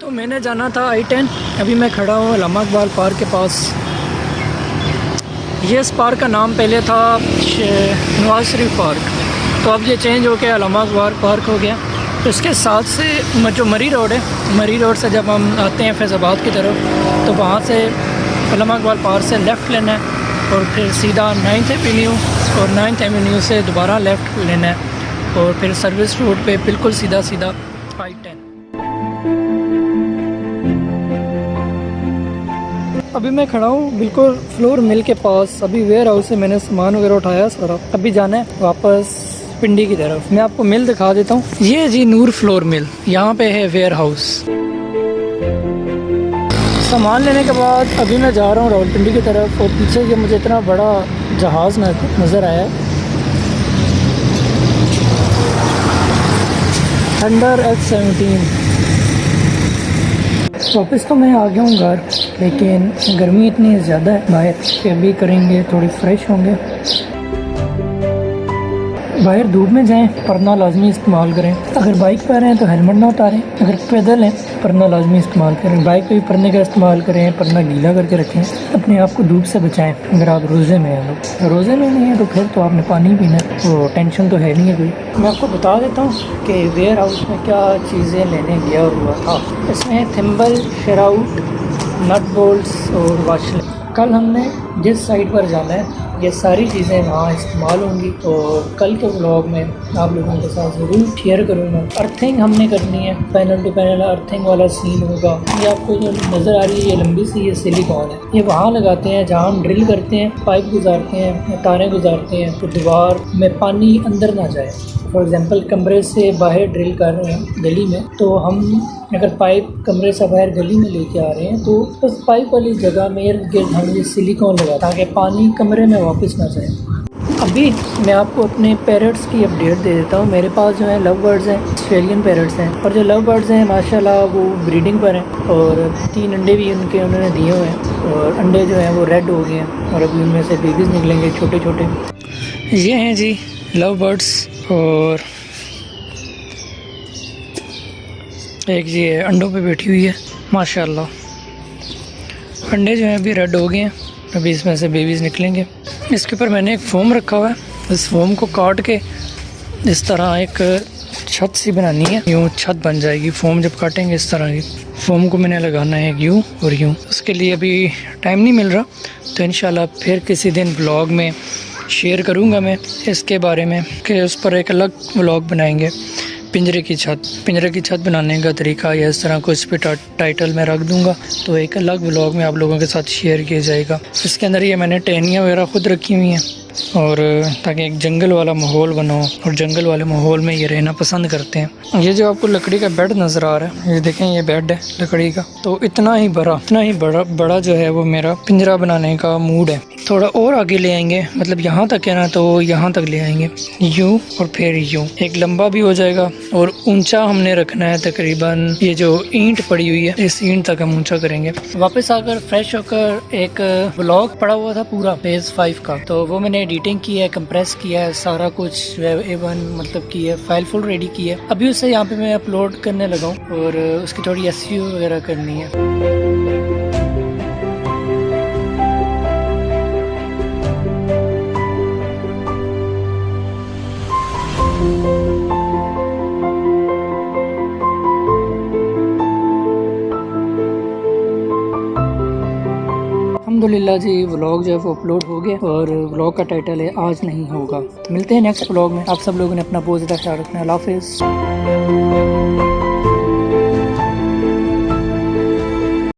तो मैंने जाना था I-10। अभी मैं खड़ा हूँ अल्लामा इकबाल पार्क के पास। ये इस पार्क का नाम पहले था नवाज शरीफ पार्क, तो अब ये चेंज हो के अल्लामा इकबाल पार्क हो गया। तो इसके साथ से जो मरी रोड है, मरी रोड से जब हम आते हैं फैज़ाबाद की तरफ, तो वहाँ से अल्लामा इकबाल पार्क से लेफ़्ट लेना है और फिर सीधा 9th एवेन्यू, और 9th एवेन्यू से दोबारा लेफ़्ट लेना है और फिर सर्विस रोड पे बिल्कुल सीधा सीधा I-10। अभी मैं खड़ा हूँ बिल्कुल फ्लोर मिल के पास। अभी वेयर हाउस से मैंने सामान वगैरह उठाया सारा, अभी जाना है वापस पिंडी की तरफ। मैं आपको मिल दिखा देता हूँ। ये जी नूर फ्लोर मिल, यहाँ पे है वेयर हाउस। सामान लेने के बाद अभी मैं जा रहा हूँ रावलपिंडी की तरफ, और पीछे ये मुझे इतना बड़ा जहाज़ नज़र आया है, थंडर H-17। वापस तो मैं आ गया हूँ घर, लेकिन गर्मी इतनी ज़्यादा है बाहर कि अभी करेंगे थोड़ी फ्रेश होंगे। बाहर धूप में जाएं, पर्दा लाजमी इस्तेमाल करें। अगर बाइक पर हैं तो हेलमेट ना उतारें, अगर पैदल हैं पर्दा लाजमी इस्तेमाल करें। बाइक पे भी पर्दे का इस्तेमाल करें, पर्दा गीला करके रखें, अपने आप को धूप से बचाएं। अगर आप रोज़े में हैं, तो रोज़े में नहीं है तो फिर तो आपने पानी पीना है, तो टेंशन तो है नहीं है कोई। मैं आपको बता देता हूँ कि वेयर हाउस में क्या चीज़ें लेने गया हुआ था। इसमें थिम्बल, शेराउट, नट बोल्ट्स और वाशलेट। कल हमने जिस साइट पर जाना है ये सारी चीज़ें वहाँ इस्तेमाल होंगी, और कल के व्लॉग में आप लोगों के साथ ज़रूर शेयर करूँगा। अर्थिंग हमने करनी है, पैनल टू पैनल अर्थिंग वाला सीन होगा। ये आपको जो नज़र आ रही है ये लंबी सी ये सिलिकॉन है, ये वहाँ लगाते हैं जहाँ हम ड्रिल करते हैं, पाइप गुजारते हैं, तारें गुजारते हैं, तो दीवार में पानी अंदर ना जाए। फॉर एग्ज़ाम्पल कमरे से बाहर ड्रिल कर रहे हैं गली में, तो हम अगर पाइप कमरे से बाहर गली में लेके आ रहे हैं तो उस पाइप वाली जगह में इर्द गिर्द हम ये सिलिकॉन लगा ताकि पानी कमरे में वापस ना जाए। अभी मैं आपको अपने पैरट्स की अपडेट दे देता हूँ। मेरे पास जो है लव बर्ड्स हैं, ऑस्ट्रेलियन पैरट्स हैं, और जो लव बर्ड्स हैं माशाल्लाह वो ब्रीडिंग पर हैं, और 3 अंडे भी उन्होंने दिए हुए हैं, और अंडे जो हैं वो रेड हो गए हैं, और अभी उनमें से बेबीज़ निकलेंगे छोटे छोटे। ये हैं जी लव बर्ड्स, और एक जी है अंडों पे बैठी हुई है माशाल्लाह। अंडे जो हैं अभी रेड हो गए हैं, अभी इसमें से बेबीज़ निकलेंगे। इसके ऊपर मैंने एक फोम रखा हुआ है, इस फोम को काट के इस तरह एक छत सी बनानी है, यूँ छत बन जाएगी। फोम जब काटेंगे इस तरह की फोम को मैंने लगाना है यूँ और यूँ। उसके लिए अभी टाइम नहीं मिल रहा, तो इंशाल्लाह फिर किसी दिन ब्लॉग में शेयर करूँगा मैं इसके बारे में, कि उस पर एक अलग व्लॉग बनाएंगे। पिंजरे की छत बनाने का तरीका या इस तरह को इस पर टाइटल में रख दूंगा, तो एक अलग व्लॉग में आप लोगों के साथ शेयर किया जाएगा। इसके अंदर ये मैंने टहनियाँ वगैरह ख़ुद रखी हुई हैं, और ताकि एक जंगल वाला माहौल बना हो, और जंगल वाले माहौल में ये रहना पसंद करते हैं। ये जो आपको लकड़ी का बेड नज़र आ रहा है, ये देखें ये बेड है लकड़ी का, तो इतना ही बड़ा जो है वो मेरा पिंजरा बनाने का मूड है। थोड़ा और आगे ले आएंगे, मतलब यहाँ तक है ना, तो यहाँ तक ले आएंगे यूँ और फिर यूँ, एक लंबा भी हो जाएगा और ऊंचा हमने रखना है। तकरीबन ये जो ईंट पड़ी हुई है इस ईंट तक हम ऊंचा करेंगे। वापस आकर फ्रेश होकर एक ब्लॉग पड़ा हुआ था पूरा फेज़ 5 का, तो वो मैंने एडिटिंग की है, कंप्रेस किया है, सारा कुछ A1 मतलब की है, फाइल फुल रेडी की है। अभी उससे यहाँ पे मैं अपलोड करने लगा हूँ, और उसकी थोड़ी SEO वगैरह करनी है। अल्हम्दुलिल्लाह जी, व्लॉग जो है वो अपलोड हो गया, और व्लॉग का टाइटल है आज नहीं होगा। तो मिलते हैं नेक्स्ट व्लॉग में। आप सब लोगों ने अपना बहुत ज़्यादा ख्याल रखना है। अल्लाह हाफ़िज़।